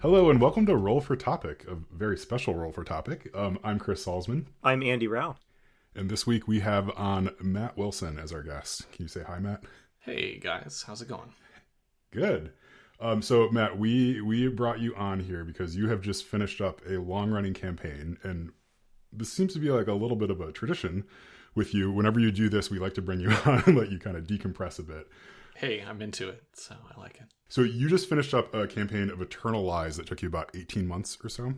Hello and welcome to Roll for Topic, a very special Roll for Topic. I'm Chris Salzman, I'm Andy Rao. and this week we have on Matt Wilson as our guest. Can you say hi, Matt? Hey guys, how's it going? Good. So Matt, we brought you on here because you have just finished up a long-running campaign, and this seems to be like a little bit of a tradition with you. Whenever you do this, we like to bring you on and let you kind of decompress a bit. Hey, I'm into it, so I like it. So you just finished up a campaign of Eternal Lies that took you about 18 months or so.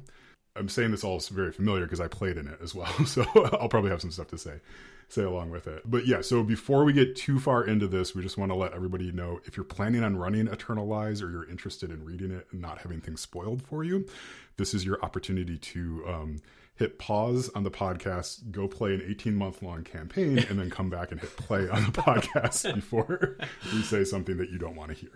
I'm saying this all is very familiar because I played in it as well, so I'll probably have some stuff to say along with it. But yeah, so before we get too far into this, we just want to let everybody know if you're planning on running Eternal Lies or you're interested in reading it and not having things spoiled for you, this is your opportunity to hit pause on the podcast, go play an 18-month-long campaign, and then come back and hit play on the podcast before we say something that you don't want to hear.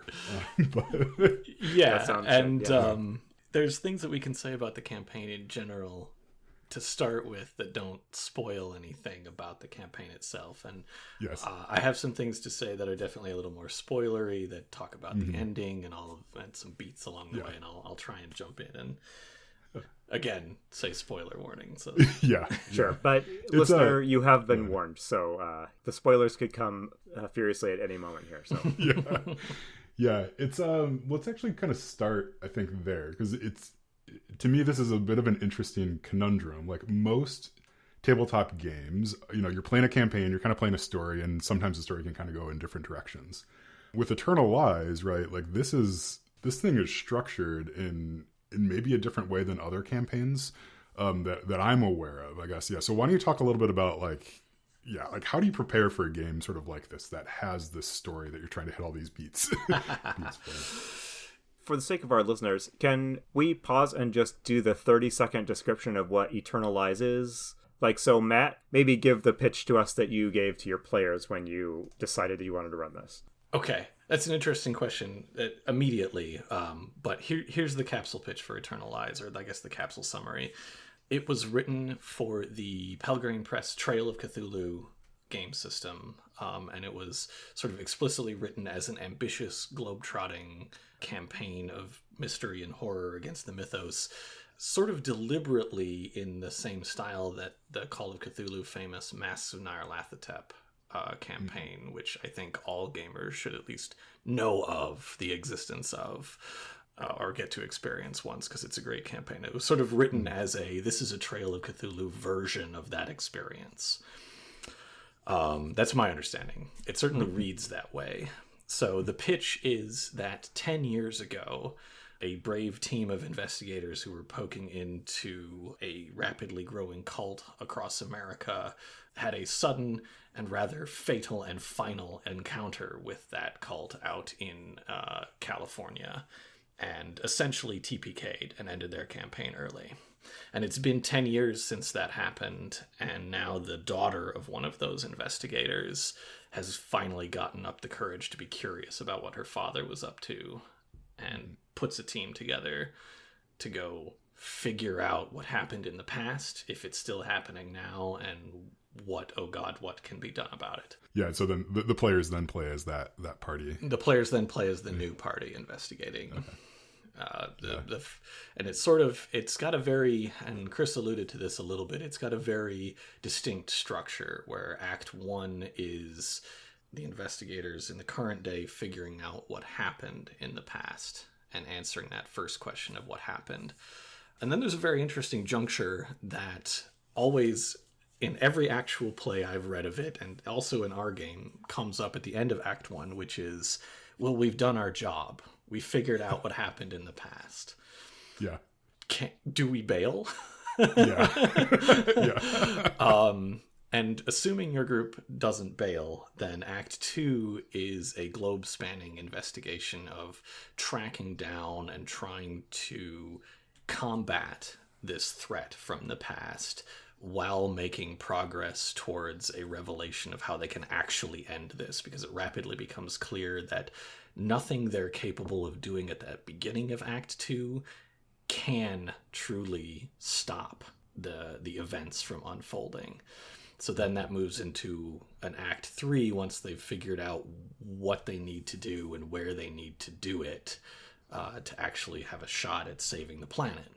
Yeah, and there's things that we can say about the campaign in general to start with that don't spoil anything about the campaign itself. And yes. I have some things to say that are definitely a little more spoilery, that talk about the ending and and some beats along the way, and I'll try and jump in and again say spoiler warning. So yeah, sure. But listener, you have been warned, so the spoilers could come furiously at any moment here. So yeah, it's let's actually kind of start, I think, there, because it's, to me, this is a bit of an interesting conundrum. Like most tabletop games, you know, you're playing a campaign, you're kind of playing a story, and sometimes the story can kind of go in different directions. With Eternal Lies, right, like this thing is structured in maybe a different way than other campaigns that I'm aware of, I guess. Yeah. So why don't you talk a little bit about like how do you prepare for a game sort of like this that has this story that you're trying to hit all these beats? For the sake of our listeners, can we pause and just do the 30-second description of what Eternal Lies is? Like, so Matt, maybe give the pitch to us that you gave to your players when you decided that you wanted to run this. Okay, that's an interesting question immediately, but here's the capsule pitch for Eternal Lies, or I guess the capsule summary. It was written for the Pelgrane Press Trail of Cthulhu game system, and it was sort of explicitly written as an ambitious, globe-trotting campaign of mystery and horror against the mythos, sort of deliberately in the same style that the Call of Cthulhu famous Masks of Nyarlathotep campaign, which I think all gamers should at least know of the existence of, or get to experience once, because it's a great campaign. It was sort of written as this is a Trail of Cthulhu version of that experience. That's my understanding. It certainly reads that way. So the pitch is that 10 years ago, a brave team of investigators who were poking into a rapidly growing cult across America had a sudden and rather fatal and final encounter with that cult out in California, and essentially TPK'd and ended their campaign early. And it's been 10 years since that happened, and now the daughter of one of those investigators has finally gotten up the courage to be curious about what her father was up to, and puts a team together to go figure out what happened in the past, if it's still happening now, and what can be done about it. Yeah, so then the players then play as that party. The players then play as the new party investigating. Okay. And it's got a very, and Chris alluded to this a little bit, it's got a very distinct structure where Act 1 is the investigators in the current day figuring out what happened in the past and answering that first question of what happened. And then there's a very interesting juncture that always, in every actual play I've read of it, and also in our game, comes up at the end of Act 1, which is, well, we've done our job. We figured out what happened in the past. Yeah. Do we bail? Yeah. Yeah. And assuming your group doesn't bail, then Act 2 is a globe-spanning investigation of tracking down and trying to combat this threat from the past while making progress towards a revelation of how they can actually end this, because it rapidly becomes clear that nothing they're capable of doing at that beginning of Act 2 can truly stop the events from unfolding. So then that moves into an Act 3 once they've figured out what they need to do and where they need to do it. to actually have a shot at saving the planet.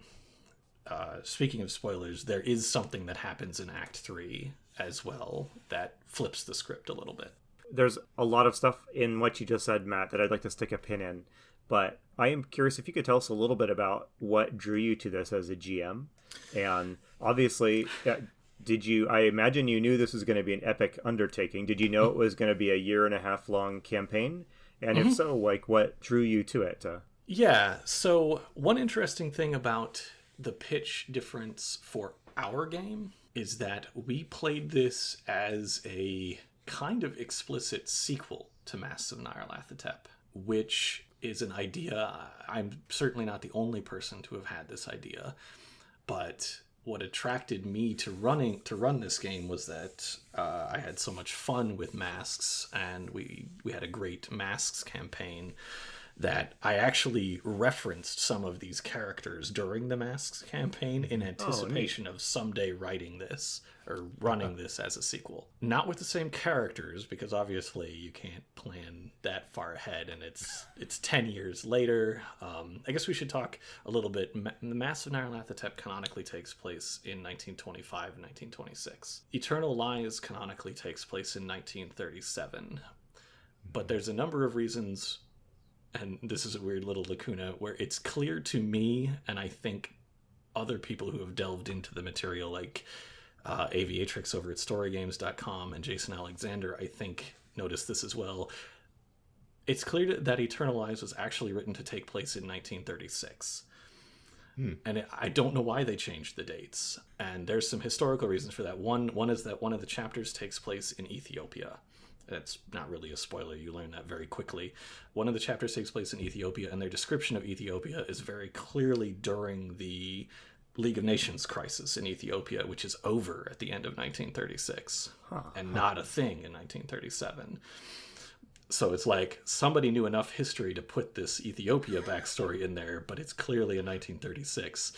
Speaking of spoilers, there is something that happens in Act 3 as well that flips the script a little bit. There's a lot of stuff in what you just said, Matt, that I'd like to stick a pin in. But I am curious if you could tell us a little bit about what drew you to this as a GM. And obviously, I imagine you knew this was going to be an epic undertaking. Did you know it was going to be a 1.5 year long campaign? And if so, like, what drew you to it? Yeah, so one interesting thing about the pitch difference for our game is that we played this as a kind of explicit sequel to Masks of Nyarlathotep, which is an idea. I'm certainly not the only person to have had this idea, but what attracted me to run this game was that I had so much fun with Masks, and we had a great Masks campaign that I actually referenced some of these characters during the Masks campaign in anticipation of someday writing this or running this as a sequel. Not with the same characters, because obviously you can't plan that far ahead, and it's 10 years later. I guess we should talk a little bit. The Masks of Nyarlathotep canonically takes place in 1925 and 1926. Eternal Lies canonically takes place in 1937. But there's a number of reasons, and this is a weird little lacuna, where it's clear to me, and I think other people who have delved into the material, like Aviatrix over at storygames.com and Jason Alexander, I think, noticed this as well. It's clear that Eternal Lies was actually written to take place in 1936. And I don't know why they changed the dates. And there's some historical reasons for that. One is that one of the chapters takes place in Ethiopia. That's not really a spoiler. You learn that very quickly. One of the chapters takes place in Ethiopia, and their description of Ethiopia is very clearly during the League of Nations crisis in Ethiopia, which is over at the end of 1936 and not a thing in 1937. So it's like somebody knew enough history to put this Ethiopia backstory in there, but it's clearly in 1936.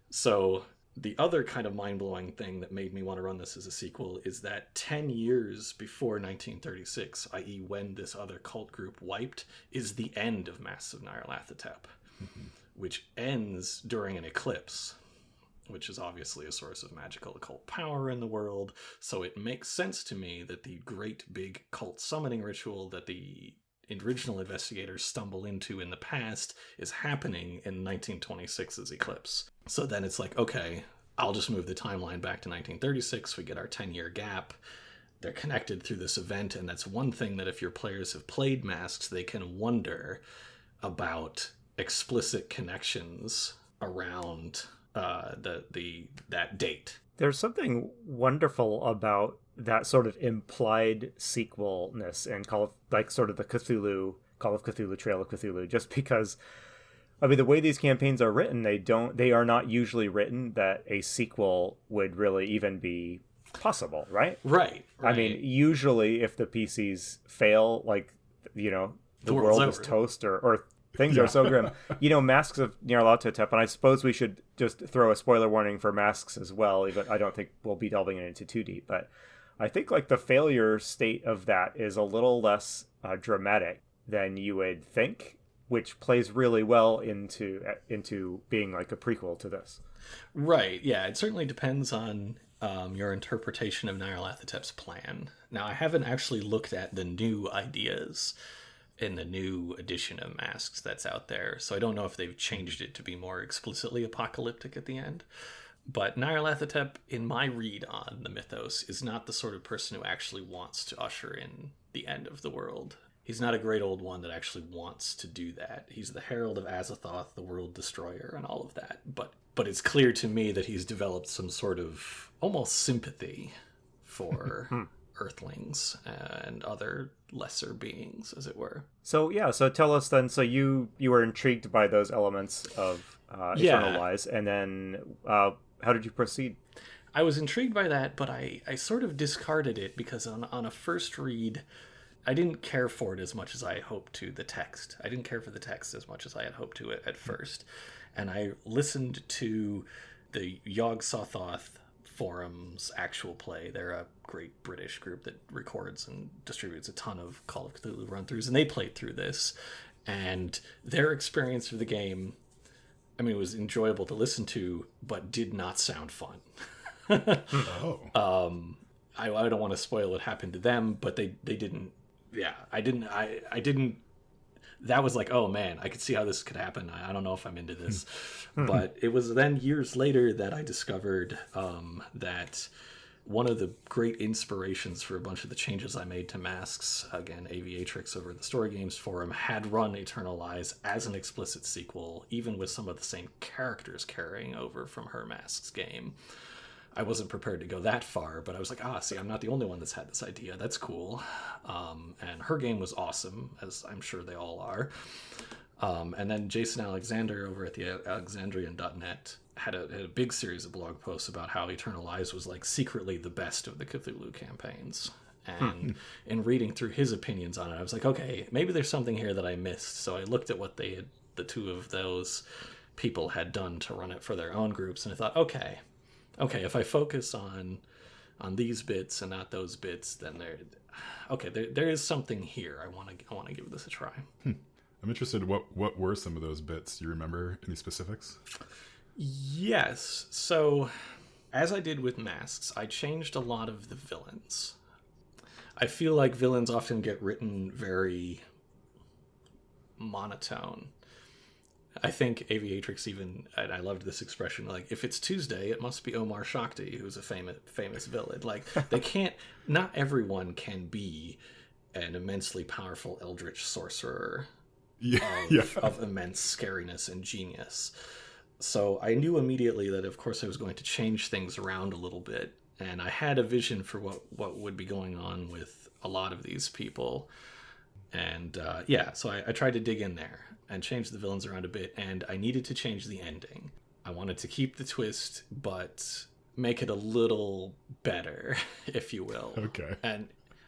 So the other kind of mind-blowing thing that made me want to run this as a sequel is that 10 years before 1936, i.e. when this other cult group wiped, is the end of Masks of Nyarlathotep, which ends during an eclipse, which is obviously a source of magical occult power in the world. So it makes sense to me that the great big cult summoning ritual that the original investigators stumble into in the past is happening in 1926's eclipse. So then it's like, okay, I'll just move the timeline back to 1936. We get our 10-year gap. They're connected through this event, and that's one thing that if your players have played Masks, they can wonder about explicit connections around that date. There's something wonderful about that sort of implied sequelness and Call of Cthulhu, Trail of Cthulhu, just because, I mean, the way these campaigns are written, they are not usually written that a sequel would really even be possible, right? Right. I mean, usually if the PCs fail, like, you know, the world is toast or things are so grim. You know, Masks of Nyarlathotep, and I suppose we should just throw a spoiler warning for Masks as well, even I don't think we'll be delving into too deep, but I think like the failure state of that is a little less dramatic than you would think, which plays really well into being like a prequel to this. Right, yeah, it certainly depends on your interpretation of Nyarlathotep's plan. Now, I haven't actually looked at the new ideas in the new edition of Masks that's out there, so I don't know if they've changed it to be more explicitly apocalyptic at the end. But Nyarlathotep, in my read on the mythos, is not the sort of person who actually wants to usher in the end of the world. He's not a great old one that actually wants to do that. He's the herald of Azathoth, the world destroyer, and all of that. But it's clear to me that he's developed some sort of almost sympathy for Earthlings and other lesser beings, as it were. So tell us then. So you were intrigued by those elements of Eternal Lies, and then how did you proceed? I was intrigued by that, but I sort of discarded it because on a first read, I didn't care for it as much as I had hoped to. The text, I didn't care for the text as much as I had hoped to at first, and I listened to the Yog Sothoth Forum's actual play. They're a great British group that records and distributes a ton of Call of Cthulhu run-throughs, and they played through this. And their experience of the game, I mean, it was enjoyable to listen to, but did not sound fun. Oh. I don't want to spoil what happened to them, but they didn't. Yeah, I didn't. That was like, oh man, I could see how this could happen. I don't know if I'm into this. But it was then years later that I discovered that one of the great inspirations for a bunch of the changes I made to Masks, again, Aviatrix over the Story Games Forum, had run Eternal Lies as an explicit sequel, even with some of the same characters carrying over from her Masks game. I wasn't prepared to go that far, but I was like, see, I'm not the only one that's had this idea. That's cool. And her game was awesome, as I'm sure they all are. And then Jason Alexander over at the Alexandrian.net had a big series of blog posts about how Eternal Lies was like secretly the best of the Cthulhu campaigns. And in reading through his opinions on it, I was like, okay, maybe there's something here that I missed. So I looked at what the two of those people had done to run it for their own groups, and I thought, okay, if I focus on these bits and not those bits, then there is something here. I want to give this a try. I'm interested. What were some of those bits? Do you remember any specifics? Yes. So, as I did with Masks, I changed a lot of the villains. I feel like villains often get written very monotone. I think Aviatrix even, and I loved this expression, like, if it's Tuesday, it must be Omar Shakti, who's a famous villain. Like, not everyone can be an immensely powerful eldritch sorcerer of immense scariness and genius. So I knew immediately that, of course, I was going to change things around a little bit, and I had a vision for what would be going on with a lot of these people. And so I tried to dig in there and change the villains around a bit, and I needed to change the ending. I wanted to keep the twist, but make it a little better, if you will. Okay. And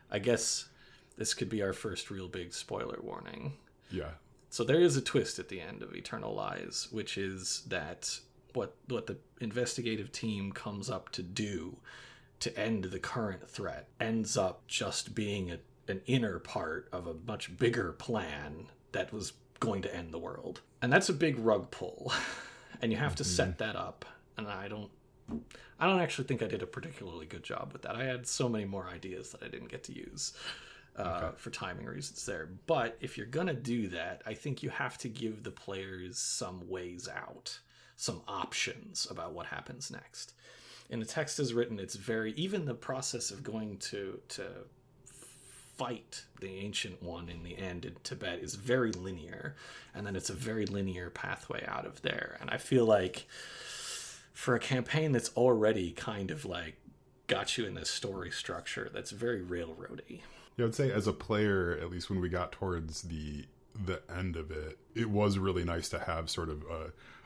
I guess this could be our first real big spoiler warning. Yeah. So there is a twist at the end of Eternal Lies, which is that what the investigative team comes up to do to end the current threat ends up just being an inner part of a much bigger plan that was going to end the world. And that's a big rug pull. And you have to set that up. And I don't actually think I did a particularly good job with that. I had so many more ideas that I didn't get to use for timing reasons there. But if you're going to do that, I think you have to give the players some ways out, some options about what happens next. And the text is written, it's very, even the process of going to fight the Ancient One in the end in Tibet is very linear, and then it's a very linear pathway out of there. And I feel like for a campaign that's already kind of like got you in this story structure that's very railroady. Yeah, I would say as a player, at least when we got towards the end of it, it was really nice to have sort of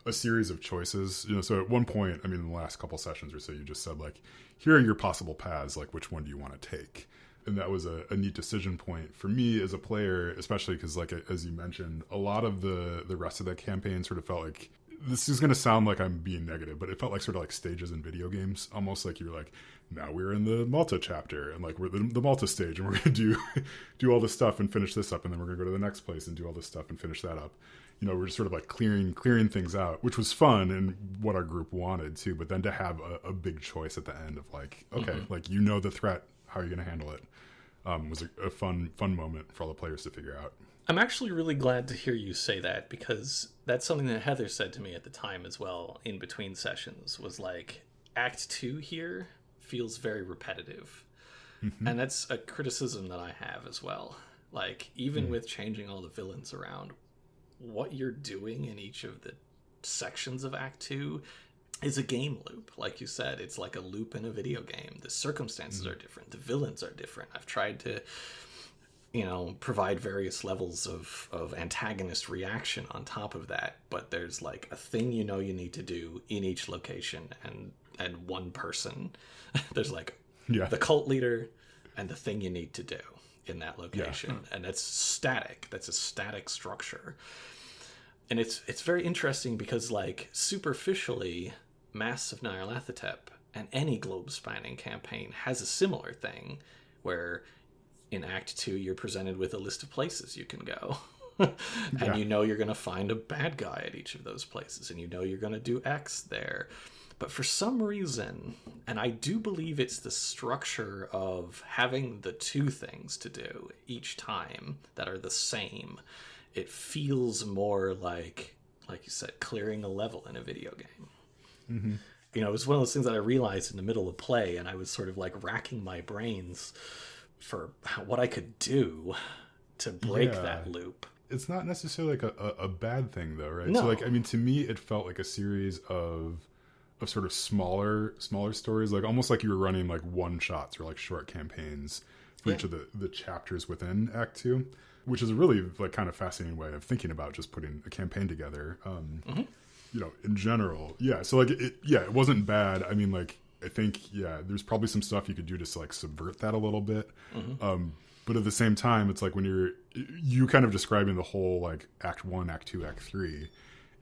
a series of choices. So at one point, I mean, in the last couple sessions or so, you just said, like, here are your possible paths, like, which one do you want to take? And that was a neat decision point for me as a player, especially because, like, as you mentioned, a lot of the rest of that campaign sort of felt like, this is going to sound like I'm being negative, but it felt like sort of like stages in video games, almost like you're like, now we're in the Malta chapter, and like we're the Malta stage, and we're going to do all this stuff and finish this up, and then we're going to go to the next place and do all this stuff and finish that up. We're just sort of like clearing things out, which was fun and what our group wanted too. But then to have a big choice at the end of like, okay, like, the threat, how are you going to handle it? Was a fun moment for all the players to figure out. I'm actually really glad to hear you say that, because that's something that Heather said to me at the time as well, in between sessions, was like, Act 2 here feels very repetitive. And that's a criticism that I have as well. Like, even with changing all the villains around, what you're doing in each of the sections of Act 2 is a game loop. Like you said, it's like a loop in a video game. The circumstances are different. The villains are different. I've tried to, provide various levels of antagonist reaction on top of that. But there's like a thing you need to do in each location, and one person. There's like the cult leader and the thing you need to do in that location. And that's static. That's a static structure. And it's very interesting because, like, superficially, Masks of Nyarlathotep and any globe-spanning campaign has a similar thing, where in Act 2 you're presented with a list of places you can go. And you know you're going to find a bad guy at each of those places, and you know you're going to do X there. But for some reason, and I do believe it's the structure of having the two things to do each time that are the same, it feels more like you said, clearing a level in a video game. Mm-hmm. You know, it was one of those things that I realized in the middle of play, and I was sort of like racking my brains for what I could do to break that loop. It's not necessarily like a bad thing, though, right? No. So, like, I mean, to me, it felt like a series of sort of smaller stories, like almost like you were running like one shots or like short campaigns for each of the chapters within Act 2, which is a really like kind of fascinating way of thinking about just putting a campaign together. You know, in general, so like it wasn't bad. I mean, like, I think there's probably some stuff you could do to like subvert that a little bit. But at the same time, it's like when you kind of describing the whole like Act 1, Act 2, Act 3.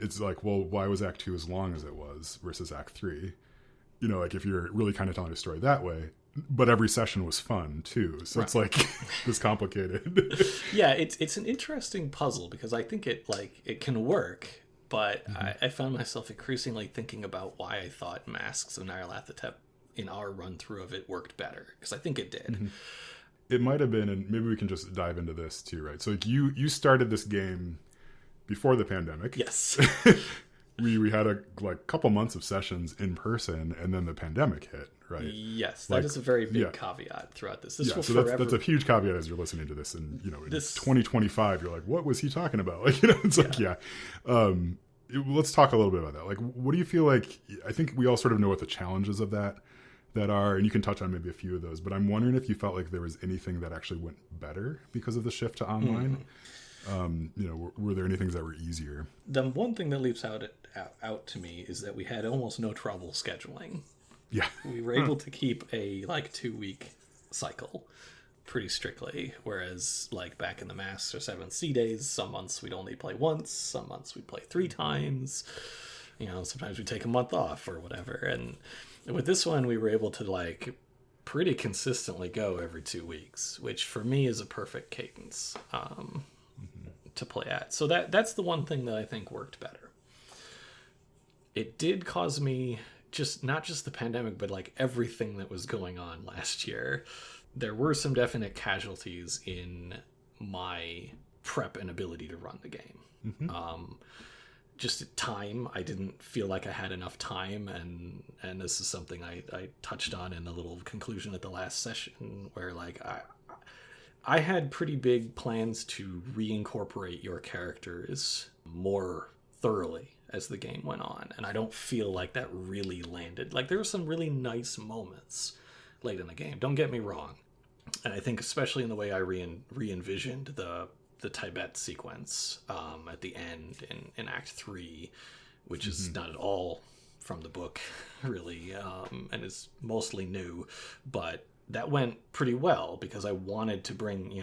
It's like, well, why was Act 2 as long as it was versus Act 3? You know, like if you're really kind of telling a story that way, but every session was fun too. So It's like this complicated. It's an interesting puzzle because I think it can work, but I found myself increasingly thinking about why I thought Masks of Nyarlathotep in our run through of it worked better, because I think it did. It might have been, and maybe we can just dive into this too, right? So like you started this game before the pandemic. Yes. we had a couple months of sessions in person, and then the pandemic hit, right? Yes, that is a very big caveat throughout this. This will so forever... that's a huge caveat as you're listening to this, and you know, in 2025, you're like, what was he talking about? Like, you know, it's like, let's talk a little bit about that. Like, what do you feel like? I think we all sort of know what the challenges of that are, and you can touch on maybe a few of those. But I'm wondering if you felt like there was anything that actually went better because of the shift to online. You know, were there any things that were easier? The one thing that leaps out to me is that we had almost no trouble scheduling. Yeah. We were able to keep a 2-week cycle pretty strictly, whereas like back in the Master 7C days, some months we'd only play once, some months we'd play 3 times. You know, sometimes we'd take a month off or whatever. And with this one, we were able to pretty consistently go every 2 weeks, which for me is a perfect cadence. To play at. So that's the one thing that I think worked better. It did cause me not just the pandemic, but everything that was going on last year. There were some definite casualties in my prep and ability to run the game. Just time. I didn't feel like I had enough time, and this is something I touched on in the little conclusion at the last session, where I had pretty big plans to reincorporate your characters more thoroughly as the game went on, and I don't feel like that really landed. There were some really nice moments late in the game, don't get me wrong, and I think especially in the way I re-envisioned the Tibet sequence at the end in Act 3, which is not at all from the book, really, and is mostly new, but that went pretty well because I wanted to bring,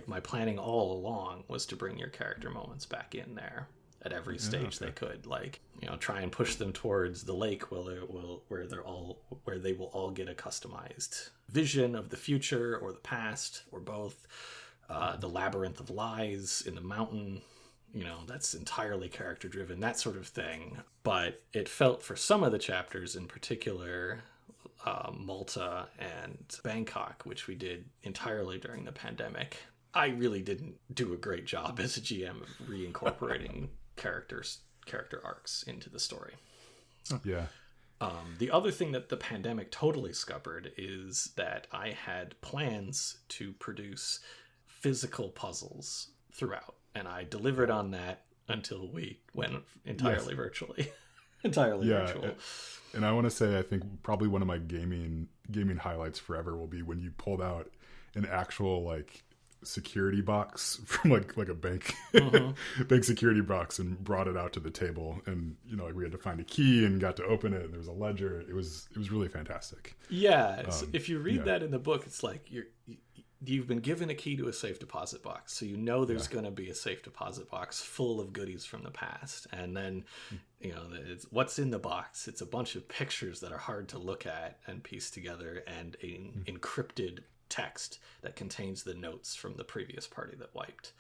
my planning all along was to bring your character moments back in there at every stage they could, try and push them towards the lake where they will all get a customized vision of the future or the past or both. The labyrinth of lies in the mountain, that's entirely character driven, that sort of thing. But it felt for some of the chapters in particular, Malta and Bangkok, which we did entirely during the pandemic, I really didn't do a great job as a GM of reincorporating character arcs into the story. Yeah. The other thing that the pandemic totally scuppered is that I had plans to produce physical puzzles throughout, and I delivered on that until we went entirely virtually. Entirely virtual. And I want to say, I think probably one of my gaming highlights forever will be when you pulled out an actual security box from like a bank bank security box and brought it out to the table, and we had to find a key and got to open it, and there was a ledger. It was really fantastic. If you read that in the book, it's like you've been given a key to a safe deposit box, so there's going to be a safe deposit box full of goodies from the past, and then it's what's in the box. It's a bunch of pictures that are hard to look at and piece together, and an encrypted text that contains the notes from the previous party that wiped.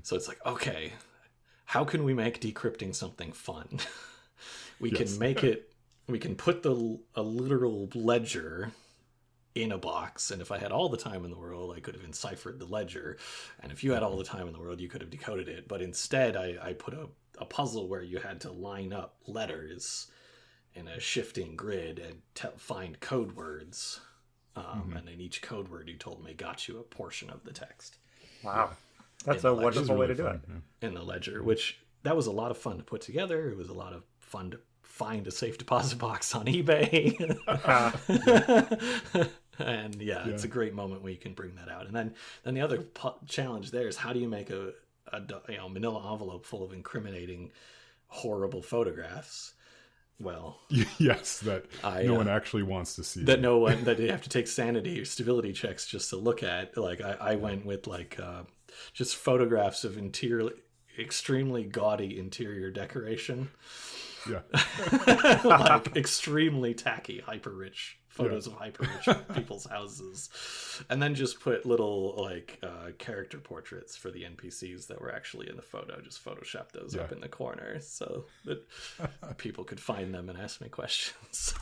So it's like, okay, how can we make decrypting something fun? We can make it, we can put a literal ledger in a box, and if I had all the time in the world, I could have enciphered the ledger, and if you had all the time in the world, you could have decoded it. But instead, I put a puzzle where you had to line up letters in a shifting grid and find code words, and in each code word you told me got you a portion of the text. Wow. That's a wonderful way to do it. In the ledger, which that was a lot of fun to put together. It was a lot of fun to find a safe deposit box on eBay. And it's a great moment when you can bring that out. And then the other challenge there is, how do you make a manila envelope full of incriminating, horrible photographs? Well, yes, that no one actually wants to see. That no one, that you have to take sanity or stability checks just to look at. Like I went with just photographs of extremely gaudy interior decoration. Yeah. Like extremely tacky, hyper rich photos of hyper rich people's houses, and then just put little character portraits for the NPCs that were actually in the photo. Just Photoshop those up in the corner so that people could find them and ask me questions.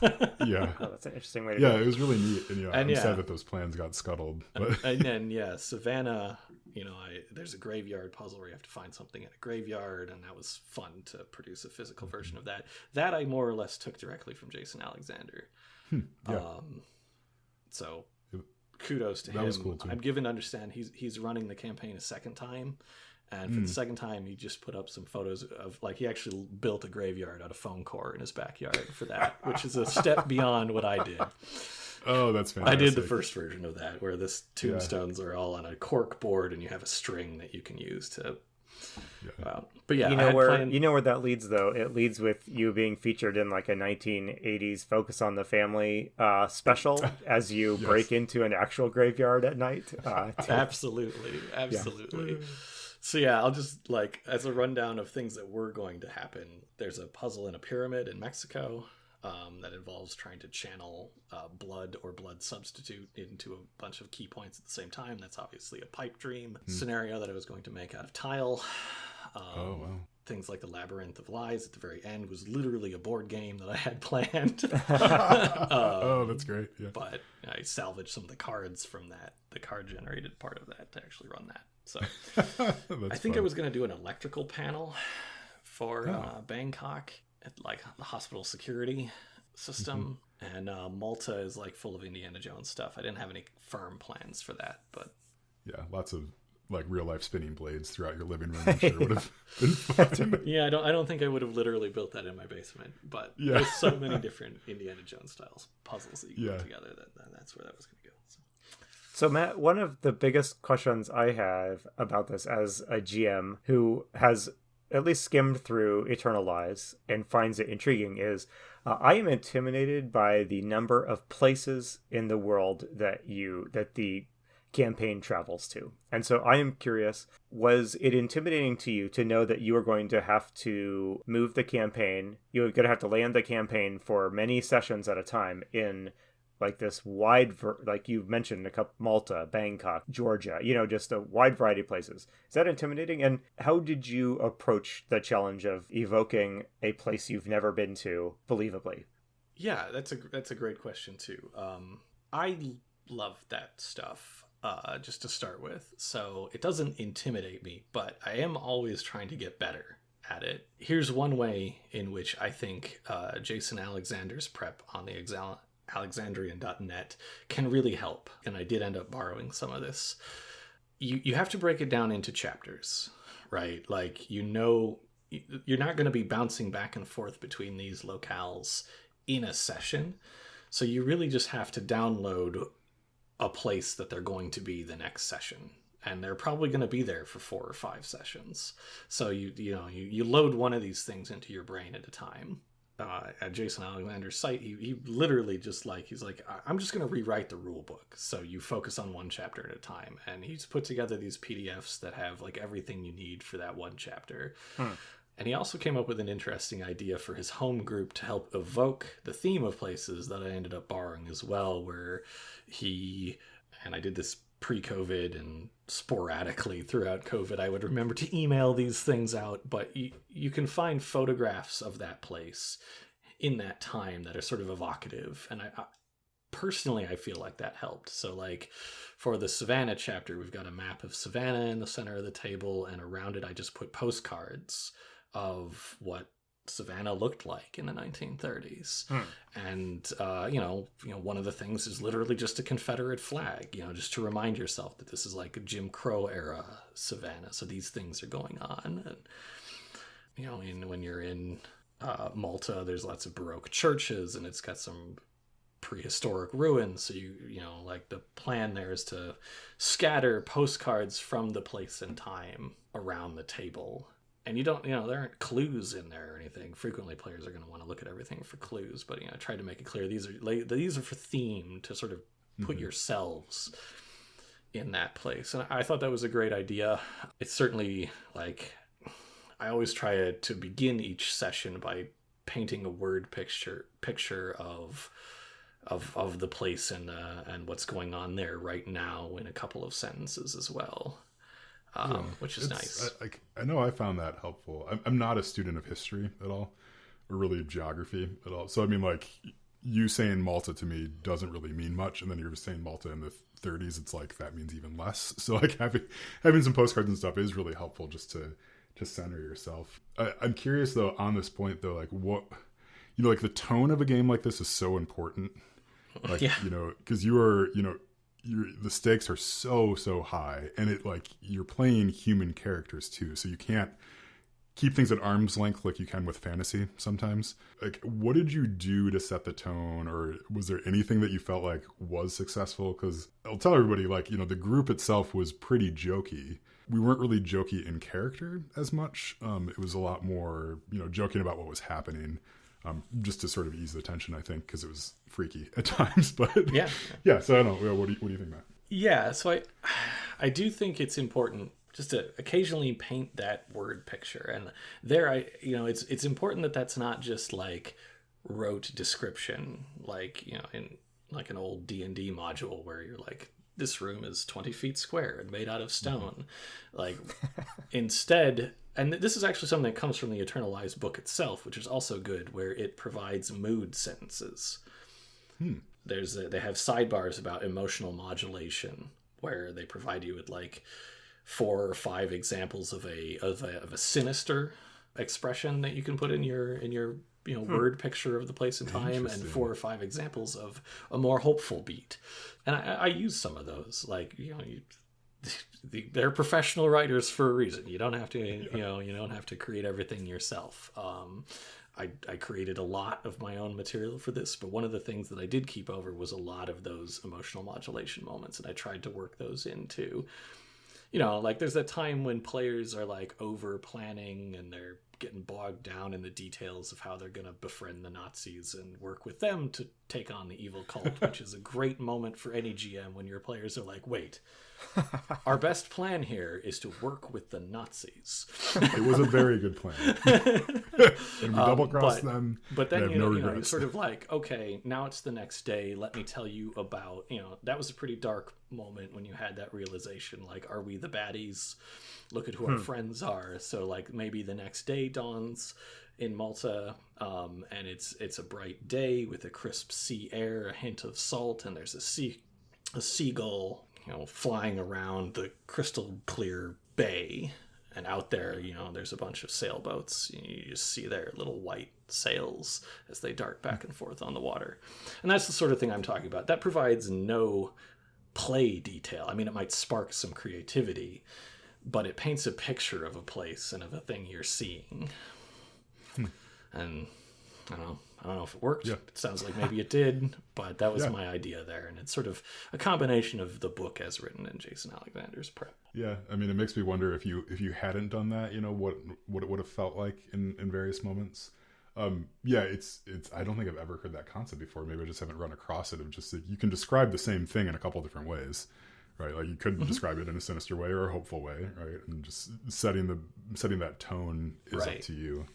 Yeah. Oh, that's an interesting way to do it. It was really neat, and I'm sad that those plans got scuttled. But and then Savannah, there's a graveyard puzzle where you have to find something in a graveyard, and that was fun to produce a physical version of that. That I more or less took directly from Jason Alexander. So kudos to him. Was cool too. I'm given to understand he's running the campaign a second time, and for the second time he just put up some photos of, he actually built a graveyard out of foam core in his backyard for that, which is a step beyond what I did. Oh, that's fantastic. I did the first version of that, where the tombstones are all on a cork board and you have a string that you can use to but you know where that leads, though. It leads with you being featured in a 1980s Focus on the Family special as you break into an actual graveyard at night. Absolutely. So I'll just as a rundown of things that were going to happen. There's a puzzle in a pyramid in Mexico that involves trying to channel blood or blood substitute into a bunch of key points at the same time. That's obviously a pipe dream scenario that I was going to make out of tile. Oh, wow. Things like the Labyrinth of Lies at the very end was literally a board game that I had planned. Oh, that's great. Yeah. But I salvaged some of the cards from that, the card generated part of that, to actually run that. So I think I was going to do an electrical panel for Bangkok at the hospital security system. And Malta is like full of Indiana Jones stuff. I didn't have any firm plans for that, but yeah, lots of like real life spinning blades throughout your living room. I'm sure would have been fun. Yeah, I don't think I would have literally built that in my basement, but there's so many different Indiana Jones styles puzzles that you can put together that's where that was going to go. So Matt, one of the biggest questions I have about this as a GM who has at least skimmed through Eternal Lies and finds it intriguing is I am intimidated by the number of places in the world that the campaign travels to. And so I am curious, was it intimidating to you to know that you were going to have to move the campaign, you were going to have to land the campaign for many sessions at a time in like this wide, like you've mentioned a couple, Malta, Bangkok, Georgia, just a wide variety of places. Is that intimidating? And how did you approach the challenge of evoking a place you've never been to believably? Yeah, that's a great question too. I love that stuff, just to start with. So it doesn't intimidate me, but I am always trying to get better at it. Here's one way in which I think Jason Alexander's prep on the Alexandrian.net can really help. And I did end up borrowing some of this. You have to break it down into chapters, right? Like, you're not going to be bouncing back and forth between these locales in a session. So you really just have to download a place that they're going to be the next session. And they're probably going to be there for 4 or 5 sessions. So you load one of these things into your brain at a time. At Jason Alexander's site, he literally just he's like, I'm just going to rewrite the rule book. So you focus on one chapter at a time. And he's put together these PDFs that have like everything you need for that one chapter. And he also came up with an interesting idea for his home group to help evoke the theme of places that I ended up borrowing as well, where and I did this pre-COVID and sporadically throughout COVID, I would remember to email these things out. But you can find photographs of that place in that time that are sort of evocative. And I personally, I feel like that helped. So like for the Savannah chapter, we've got a map of Savannah in the center of the table, and around it I just put postcards of what Savannah looked like in the 1930s. And one of the things is literally just a Confederate flag, just to remind yourself that this is like a Jim Crow era Savannah, so these things are going on. And when you're in Malta, there's lots of Baroque churches, and it's got some prehistoric ruins, so like the plan there is to scatter postcards from the place and time around the table. And you don't, there aren't clues in there or anything. Frequently players are going to want to look at everything for clues, but I try to make it clear these are for theme, to sort of put yourselves in that place. And I thought that was a great idea. It's certainly like, I always try to begin each session by painting a word picture of the place and what's going on there right now in a couple of sentences as well. Which is nice. I know I found that helpful. I'm not a student of history at all, or really of geography at all. So I mean, like, you saying Malta to me doesn't really mean much, and then you're saying Malta in the 30s, it's like that means even less. So like having some postcards and stuff is really helpful, just to center yourself. I'm curious though, on this point though, like what, like the tone of a game like this is so important. Like, because the stakes are so high, and it like you're playing human characters too, so you can't keep things at arm's length like you can with fantasy sometimes. Like, what did you do to set the tone, or was there anything that you felt like was successful? Because I'll tell everybody, like, the group itself was pretty jokey. We weren't really jokey in character as much. It was a lot more, joking about what was happening, just to sort of ease the tension, I think, because it was freaky at times. But yeah. So I don't know. What do you think, Matt? Yeah. So I do think it's important just to occasionally paint that word picture, and there it's important that that's not just like rote description, like in like an old D&D module where you're like, this room is 20 feet square and made out of stone. Like, instead, and this is actually something that comes from the Eternal Lies book itself, which is also good, where it provides mood sentences. They have sidebars about emotional modulation, where they provide you with like 4 or 5 examples of a sinister expression that you can put in your word picture of the place and time, and 4 or 5 examples of a more hopeful beat. And I use some of those, like, they're professional writers for a reason. You don't have to, you don't have to create everything yourself. I created a lot of my own material for this, but one of the things that I did keep over was a lot of those emotional modulation moments, and I tried to work those into, like, there's that time when players are like over planning and they're getting bogged down in the details of how they're going to befriend the Nazis and work with them to take on the evil cult, which is a great moment for any GM when your players are like, wait, our best plan here is to work with the Nazis. It was a very good plan. And we double-crossed them. But then, you're sort of like, okay, now it's the next day. Let me tell you about, that was a pretty dark moment when you had that realization, like, are we the baddies? Look at who our friends are. So like maybe the next day dawns in Malta, and it's a bright day with a crisp sea air, a hint of salt, and there's a seagull, flying around the crystal clear bay. And out there, there's a bunch of sailboats. You just see their little white sails as they dart back and forth on the water. And that's the sort of thing I'm talking about. That provides no play detail. I mean, it might spark some creativity, but it paints a picture of a place and of a thing you're seeing. And I don't know if it worked. Yeah. It sounds like maybe it did, but that was my idea there. And it's sort of a combination of the book as written and Jason Alexander's prep. Yeah, I mean, it makes me wonder if you hadn't done that, what it would have felt like in various moments. It's I don't think I've ever heard that concept before. Maybe I just haven't run across it. Of just that you can describe the same thing in a couple different ways. Right, like you could describe it in a sinister way or a hopeful way, right? And just setting that tone is up to you.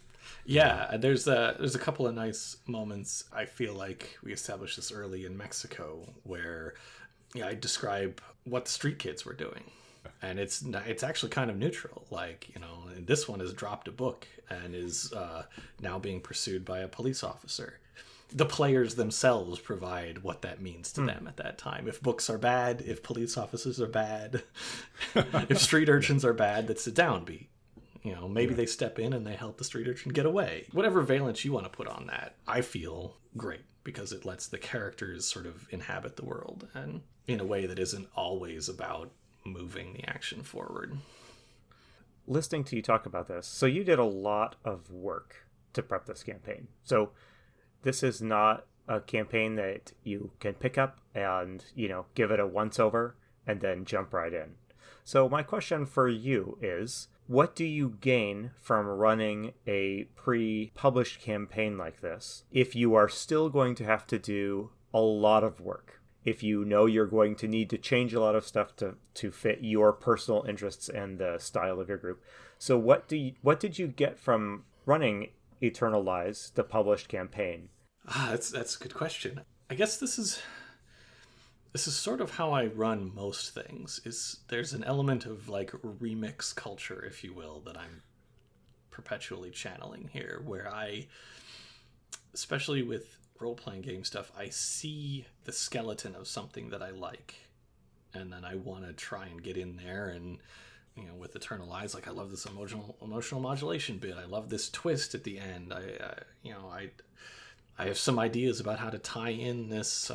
Yeah, there's a couple of nice moments. I feel like we established this early in Mexico, where I describe what the street kids were doing. And it's actually kind of neutral. Like, this one has dropped a book and is now being pursued by a police officer. The players themselves provide what that means to them at that time. If books are bad, if police officers are bad, if street urchins are bad, that's a downbeat. Maybe they step in and they help the street urchin get away. Whatever valence you want to put on that, I feel great because it lets the characters sort of inhabit the world and in a way that isn't always about moving the action forward. Listening to you talk about this, so you did a lot of work to prep this campaign. So this is not a campaign that you can pick up and, give it a once over and then jump right in. So my question for you is, what do you gain from running a pre-published campaign like this if you are still going to have to do a lot of work? If you know you're going to need to change a lot of stuff to fit your personal interests and the style of your group. So what did you get from running Eternal Lies, the published campaign? That's a good question. I guess this is sort of how I run most things. Is there's an element of like remix culture, if you will, that I'm perpetually channeling here, where I, especially with role-playing game stuff, I see the skeleton of something that I like, and then I want to try and get in there. And with Eternal Lies, like, I love this emotional modulation bit. I love this twist at the end. I have some ideas about how to tie in this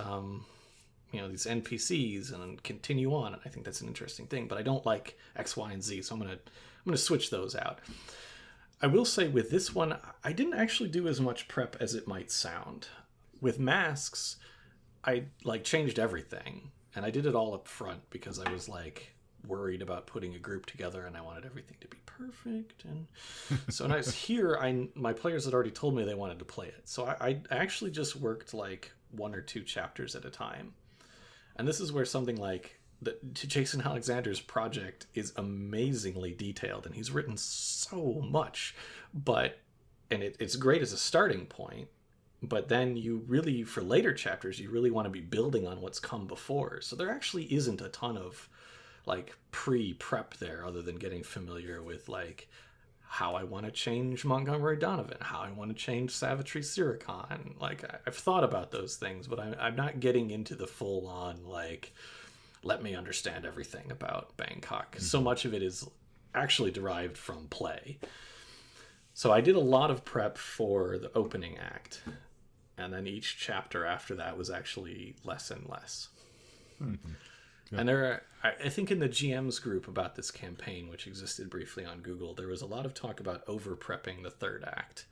these NPCs and continue on, and I think that's an interesting thing, but I don't like X, Y, and Z, so I'm gonna switch those out. I will say with this one, I didn't actually do as much prep as it might sound. With Masks, I changed everything, and I did it all up front because I was worried about putting a group together and I wanted everything to be perfect. And so when I was here, my players had already told me they wanted to play it. So I actually just worked 1 or 2 chapters at a time. And this is where something to Jason Alexander's project is amazingly detailed, and he's written so much, and it's great as a starting point. But then you really, for later chapters, you really want to be building on what's come before. So there actually isn't a ton of pre-prep there, other than getting familiar with how I want to change Montgomery Donovan, how I want to change Savitri Siricon. I've thought about those things, but I'm not getting into the full-on let me understand everything about Bangkok. Mm-hmm. So much of it is actually derived from play. So I did a lot of prep for the opening act, and then each chapter after that was actually less and less. Mm-hmm. Yeah. And I think in the GM's group about this campaign, which existed briefly on Google, there was a lot of talk about over-prepping the third act.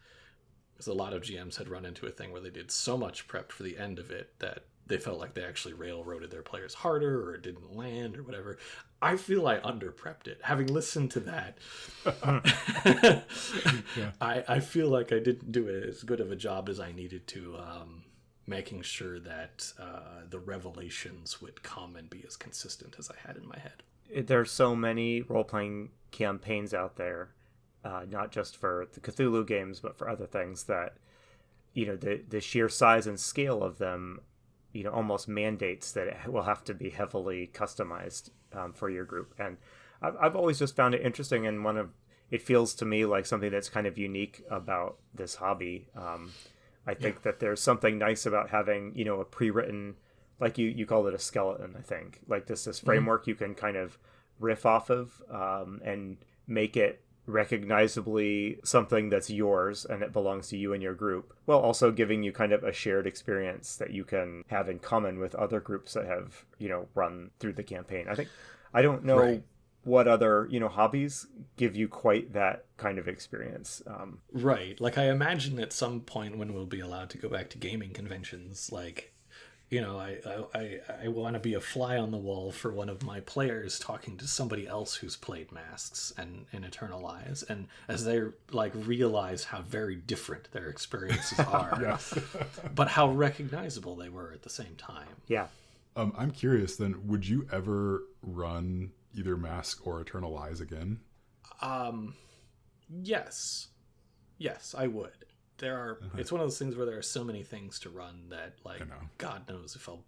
Because a lot of GMs had run into a thing where they did so much prep for the end of it that they felt like they actually railroaded their players harder, or it didn't land, or whatever. I feel I under-prepped it. Having listened to that, yeah. I feel like I didn't do as good of a job as I needed to, making sure that the revelations would come and be as consistent as I had in my head. There's so many role-playing campaigns out there, not just for the Cthulhu games, but for other things that, the sheer size and scale of them, almost mandates that it will have to be heavily customized for your group. And I've always just found it interesting, and it feels to me like something that's kind of unique about this hobby. I think that there's something nice about having, a pre-written, like you called it a skeleton, I think. This framework you can kind of riff off of and make it recognizably something that's yours and it belongs to you and your group, while also giving you kind of a shared experience that you can have in common with other groups that have, run through the campaign. I don't know right. what other, hobbies give you quite that kind of experience. Right. I imagine at some point when we'll be allowed to go back to gaming conventions, I want to be a fly on the wall for one of my players talking to somebody else who's played Masks and Eternal Lies, and as they realize how very different their experiences are, yes. but how recognizable they were at the same time. Yeah. I'm curious then, would you ever run either Mask or Eternal Lies again? Yes, I would. There are. It's one of those things where there are so many things to run that, God knows if I'll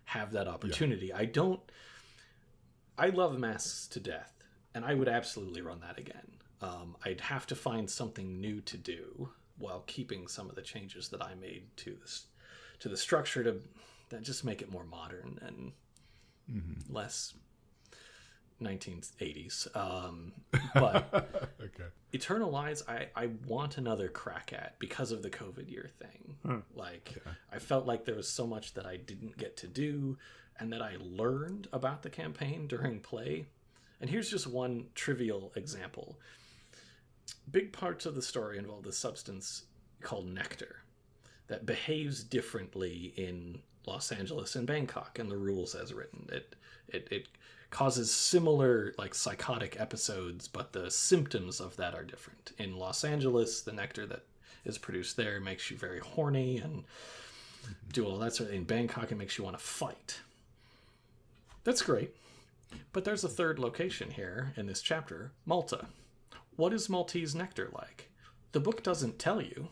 have that opportunity. Yeah. I love Masks to death, and I would absolutely run that again. I'd have to find something new to do while keeping some of the changes that I made to the structure to just make it more modern and less 1980s. But okay. Eternal Lies, I want another crack at because of the COVID year thing. I felt like there was so much that I didn't get to do and that I learned about the campaign during play. And here's just one trivial example. Big parts of the story involve this substance called nectar that behaves differently in Los Angeles and Bangkok and the rules as written. It causes similar like psychotic episodes, but the symptoms of that are different. In Los Angeles, the nectar that is produced there makes you very horny and do all that sort of thing. In Bangkok, it makes you want to fight. That's great. But there's a third location here in this chapter, Malta. What is Maltese nectar like? The book doesn't tell you.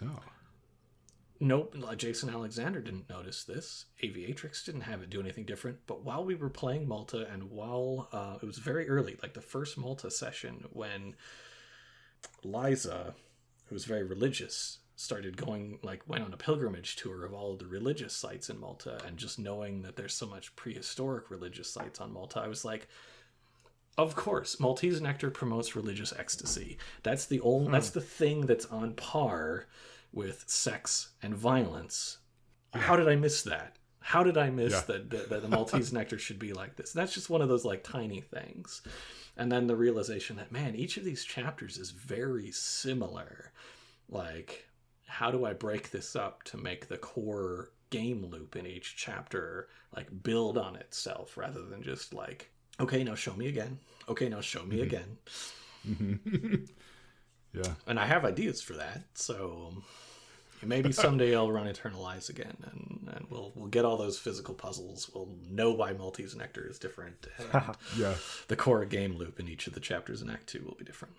Oh. Nope, Jason Alexander didn't notice this. Aviatrix didn't have it do anything different. But while we were playing Malta, and while it was very early, like the first Malta session, when Liza, who was very religious, started went on a pilgrimage tour of all of the religious sites in Malta, and just knowing that there's so much prehistoric religious sites on Malta, I was like, of course, Maltese nectar promotes religious ecstasy. That's the thing that's on par with sex and violence. How did I miss that? How did I miss that the Maltese nectar should be like this? That's just one of those like tiny things. And then the realization that, man, each of these chapters is very similar. Like, how do I break this up to make the core game loop in each chapter like build on itself rather than just like, okay, now show me again. Okay, now show me again. Yeah. And I have ideas for that, so maybe someday I'll run Eternal Lies again, and we'll get all those physical puzzles. We'll know why Maltese nectar is different. And the core game loop in each of the chapters in Act 2 will be different.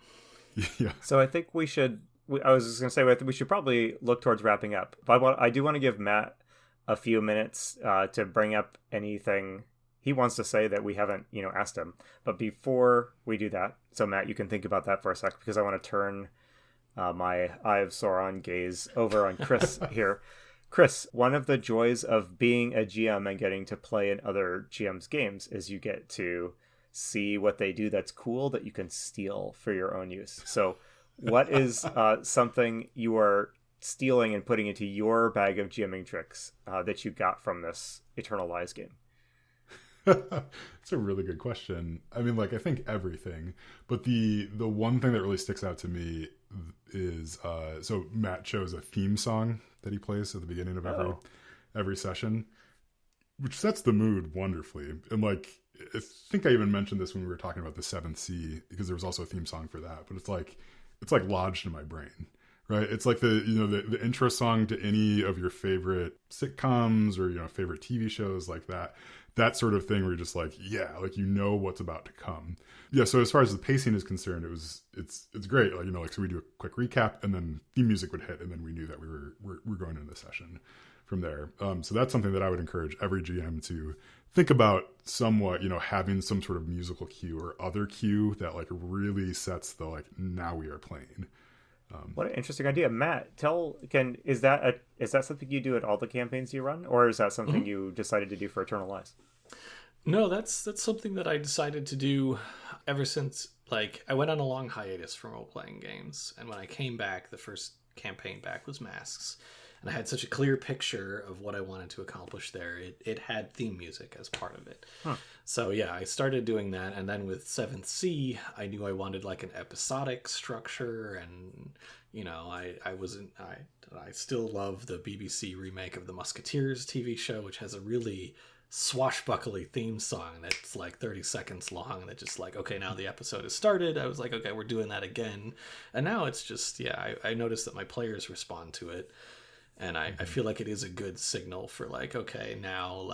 Yeah. So I think we should. I was just going to say we should probably look towards wrapping up. But I do want to give Matt a few minutes to bring up anything he wants to say that we haven't, asked him. But before we do that, so Matt, you can think about that for a sec, because I want to turn my Eye of Sauron gaze over on Chris here. Chris, one of the joys of being a GM and getting to play in other GM's games is you get to see what they do that's cool that you can steal for your own use. So what is something you are stealing and putting into your bag of GMing tricks that you got from this Eternal Lies game? It's a really good question. I mean, I think everything, but the one thing that really sticks out to me is so Matt chose a theme song that he plays at the beginning of every session, which sets the mood wonderfully. And I think I even mentioned this when we were talking about the Seventh Sea, because there was also a theme song for that. But it's lodged in my brain, right? It's like the intro song to any of your favorite sitcoms or favorite TV shows, like that sort of thing, where you're just what's about to come. Yeah. So as far as the pacing is concerned, it's great. So we do a quick recap, and then theme music would hit, and then we knew that we're going into the session from there. So that's something that I would encourage every GM to think about somewhat, having some sort of musical cue or other cue that really sets the now we are playing. What an interesting idea, Matt. Is that something you do at all the campaigns you run, or is that something you decided to do for Eternal Lies? No, that's something that I decided to do ever since. I went on a long hiatus from role playing games, and when I came back, the first campaign back was Masks, and I had such a clear picture of what I wanted to accomplish there. It had theme music as part of it. So yeah, I started doing that, and then with Seventh Sea, I knew I wanted an episodic structure, and I still love the BBC remake of the Musketeers TV show, which has a really swashbuckly theme song that's 30 seconds long, that just okay, now the episode has started. I was like, okay, we're doing that again. And now it's just, I noticed that my players respond to it. And I feel like it is a good signal for okay, now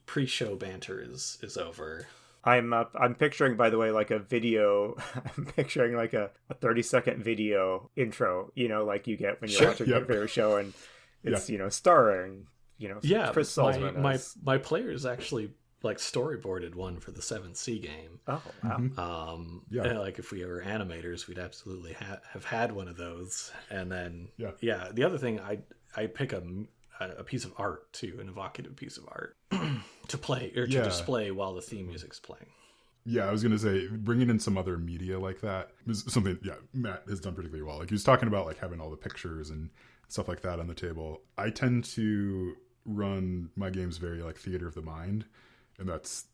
pre-show banter is over. I'm picturing, by the way, a video. I'm picturing a 30-second video intro, like you get when you're watching your favorite show, and it's starring Yeah, Chris Salzman. my players actually like storyboarded one for the 7th game. Oh wow. And, like if we were animators, we'd absolutely have had one of those. And then the other thing, I pick a piece of art too, an evocative piece of art to play or to display while the theme music's playing. Yeah, I was going to say, bringing in some other media like that is something, Matt has done particularly well. Like, he was talking about, like, having all the pictures and stuff like that on the table. I tend to run my games very, like, theater of the mind. And that's,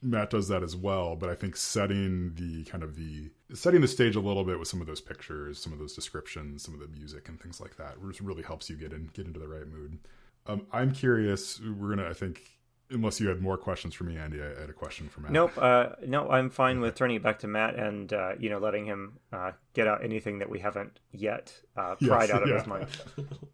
Matt does that as well. But I think setting the stage a little bit with some of those pictures, some of those descriptions, some of the music and things like that, just really helps you get into the right mood. I'm curious, I think... Unless you had more questions for me, Andy, I had a question for Matt. Nope. No, I'm fine with turning it back to Matt and, letting him get out anything that we haven't yet pried out of his mind.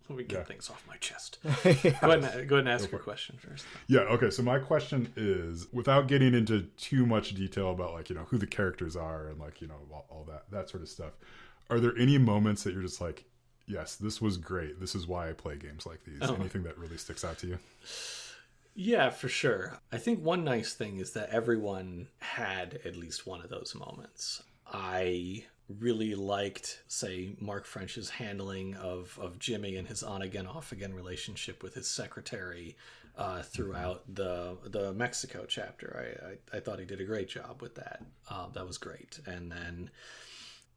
Let me get things off my chest. Go ahead and ask your question first. Yeah, okay. So my question is, without getting into too much detail about, like, who the characters are and, like, all that sort of stuff, are there any moments that you're just like, yes, this was great. This is why I play games like these. Anything that really sticks out to you? Yeah, for sure. I think one nice thing is that everyone had at least one of those moments. I really liked, say, Mark French's handling of Jimmy and his on-again, off-again relationship with his secretary throughout the Mexico chapter. I thought he did a great job with that. That was great. And then,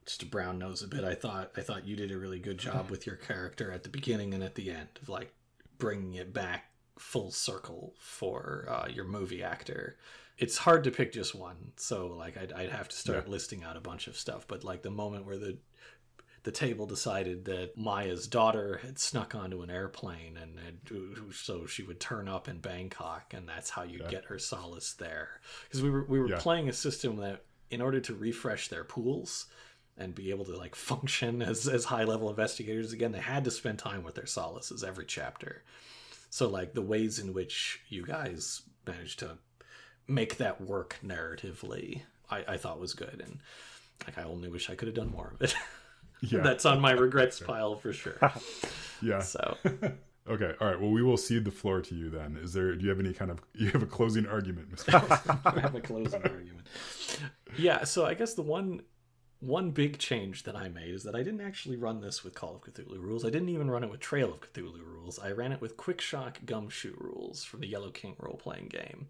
just to brown nose a bit, I thought you did a really good job with your character at the beginning and at the end of, like, bringing it back full circle for your movie actor. It's hard to pick just one, so like I'd have to start listing out a bunch of stuff, but like the moment where the table decided that Maya's daughter had snuck onto an airplane and so she would turn up in Bangkok, and that's how you get her solace there, because we were playing a system that, in order to refresh their pools and be able to like function as high level investigators again, they had to spend time with their solaces every chapter. So, like, the ways in which you guys managed to make that work narratively, I thought was good. And, like, I only wish I could have done more of it. Yeah. That's on my regrets pile for sure. Yeah. So. Okay. All right. Well, we will cede the floor to you then. Do you have any you have a closing argument, Mr. I have a closing argument. Yeah. So, I guess the one big change that I made is that I didn't actually run this with Call of Cthulhu rules. I didn't even run it with Trail of Cthulhu rules. I ran it with Quickshock Gumshoe rules from the Yellow King role-playing game.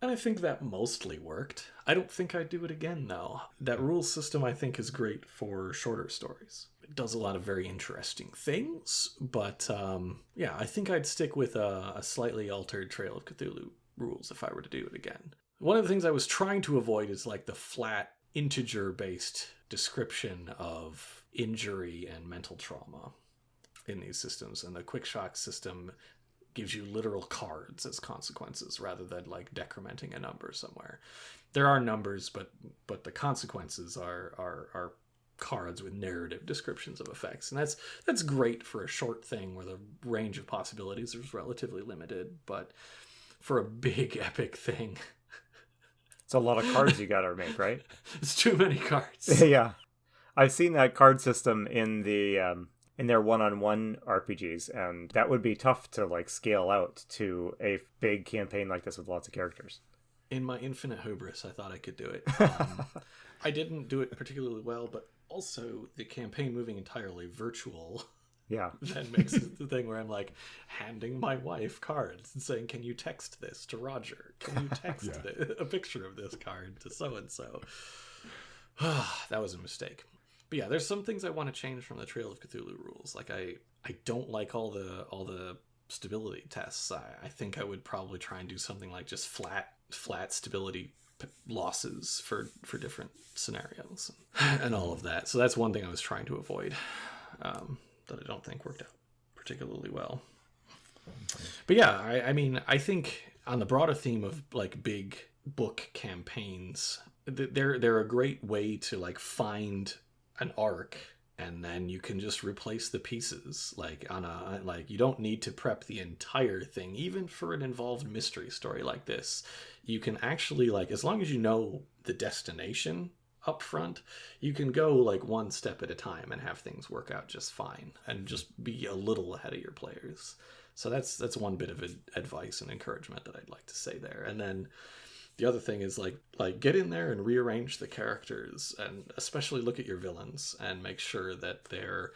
And I think that mostly worked. I don't think I'd do it again, though. That rule system, I think, is great for shorter stories. It does a lot of very interesting things, but I think I'd stick with a slightly altered Trail of Cthulhu rules if I were to do it again. One of the things I was trying to avoid is like the flat integer-based description of injury and mental trauma in these systems, and the Quickshock system gives you literal cards as consequences rather than like decrementing a number somewhere. There are numbers, but the consequences are cards with narrative descriptions of effects, and that's great for a short thing where the range of possibilities is relatively limited. But for a big epic thing, it's a lot of cards you gotta make, right? It's too many cards. Yeah, I've seen that card system in their one-on-one RPGs, and that would be tough to like scale out to a big campaign like this with lots of characters. In my infinite hubris, I thought I could do it. I didn't do it particularly well, but also the campaign moving entirely virtual. Yeah. That makes it the thing where I'm like handing my wife cards and saying, can you text this to Roger? Can you text a picture of this card to so-and-so? That was a mistake. But yeah, there's some things I want to change from the Trail of Cthulhu rules. Like I don't like all the stability tests. I think I would probably try and do something like just flat stability losses for different scenarios and all of that. So that's one thing I was trying to avoid. That I don't think worked out particularly well. But yeah, I mean, I think on the broader theme of like big book campaigns, they're a great way to like find an arc, and then you can just replace the pieces. Like you don't need to prep the entire thing, even for an involved mystery story like this. You can actually, like, as long as you know the destination up front, you can go like one step at a time and have things work out just fine and just be a little ahead of your players. So that's one bit of advice and encouragement that I'd like to say there. And then the other thing is like get in there and rearrange the characters, and especially look at your villains and make sure that they're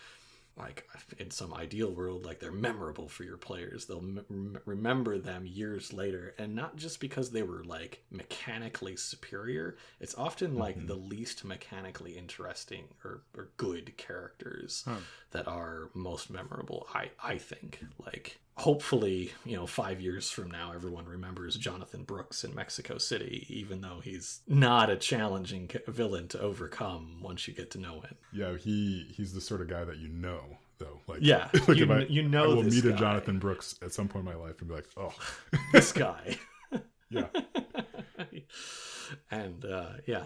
like, in some ideal world, like they're memorable for your players. They'll remember them years later, and not just because they were like mechanically superior. It's often like the least mechanically interesting or good characters that are most memorable. I think, like, hopefully, 5 years from now, everyone remembers Jonathan Brooks in Mexico City, even though he's not a challenging villain to overcome once you get to know him. Yeah, he's the sort of guy that though. Like, yeah, like I will this meet guy. a Jonathan Brooks at some point in my life and be like, oh, this guy. yeah. And yeah.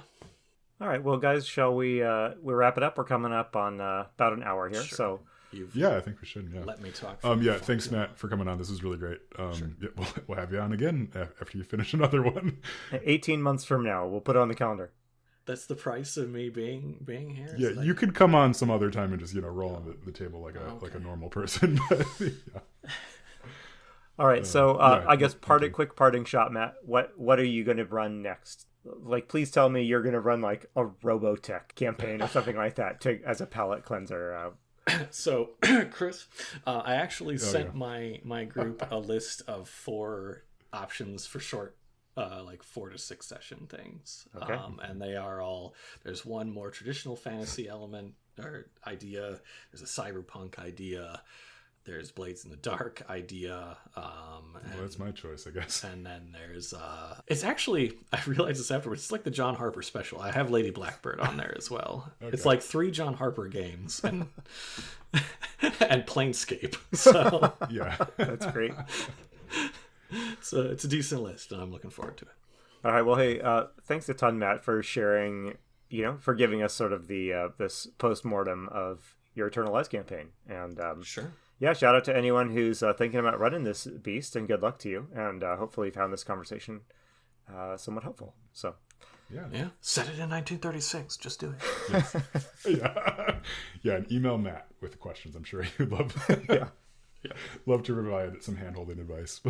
All right, well, guys, shall we wrap it up? We're coming up on about an hour here, Sure. So Yeah, I think we should. Yeah. Let me talk. Yeah. Thanks, Matt, for coming on. This was really great. Yeah, we'll have you on again after you finish another one. 18 months from now, we'll put it on the calendar. That's the price of me being here. Yeah, Like, you could come on some other time and just roll on the table like a normal person. But, yeah. All right, so yeah, I guess quick parting shot, Matt. What are you going to run next? Like, please tell me you're going to run like a Robotech campaign or something like that as a palate cleanser. So, Chris, I actually sent my group a list of 4 options for short, like 4 to 6 session things. Okay. And they are all, there's one more traditional fantasy element or idea. There's a cyberpunk idea. There's Blades in the Dark idea. Well, that's my choice, I guess. And then there's it's actually, I realized this afterwards, it's like the John Harper special. I have Lady Blackbird on there as well. Okay. It's like 3 John Harper games and and Planescape. So yeah, that's great. So it's a decent list, and I'm looking forward to it. All right, well, hey, thanks a ton, Matt, for sharing, for giving us sort of the this postmortem of your Eternal Lies campaign. And Sure. Yeah, shout out to anyone who's thinking about running this beast, and good luck to you. And hopefully you found this conversation somewhat helpful. So, yeah, set it in 1936. Just do it. Yes. Yeah, and email Matt with questions. I'm sure he'd love love to provide some hand-holding advice.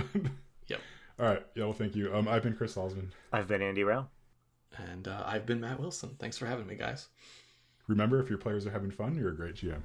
Yep. All right. Yeah. Well, thank you. I've been Chris Salzman. I've been Andy Rao. And I've been Matt Wilson. Thanks for having me, guys. Remember, if your players are having fun, you're a great GM.